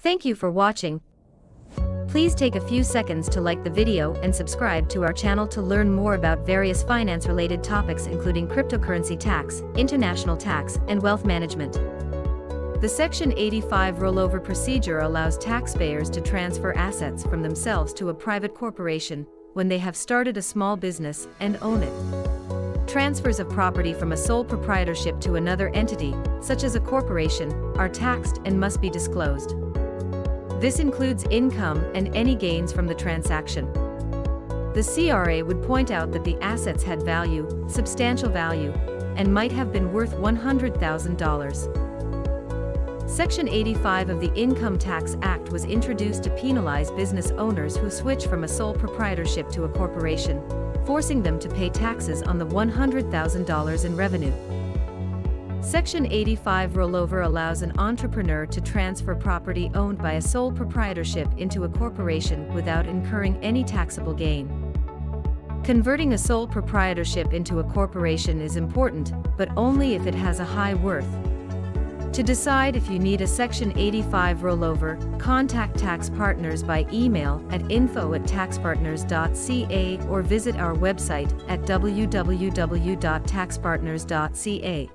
Thank you for watching. Please take a few seconds to like the video and subscribe to our channel to learn more about various finance-related topics including cryptocurrency tax, international tax, and wealth management. The Section 85 rollover procedure allows taxpayers to transfer assets from themselves to a private corporation when they have started a small business and own it. Transfers of property from a sole proprietorship to another entity, such as a corporation, are taxed and must be disclosed. This includes income and any gains from the transaction. The CRA would point out that the assets had value, substantial value, and might have been worth $100,000. Section 85 of the Income Tax Act was introduced to penalize business owners who switch from a sole proprietorship to a corporation, forcing them to pay taxes on the $100,000 in revenue. Section 85 rollover allows an entrepreneur to transfer property owned by a sole proprietorship into a corporation without incurring any taxable gain. Converting a sole proprietorship into a corporation is important, but only if it has a high worth. To decide if you need a Section 85 rollover, contact Tax Partners by email at info@taxpartners.ca or visit our website at www.taxpartners.ca.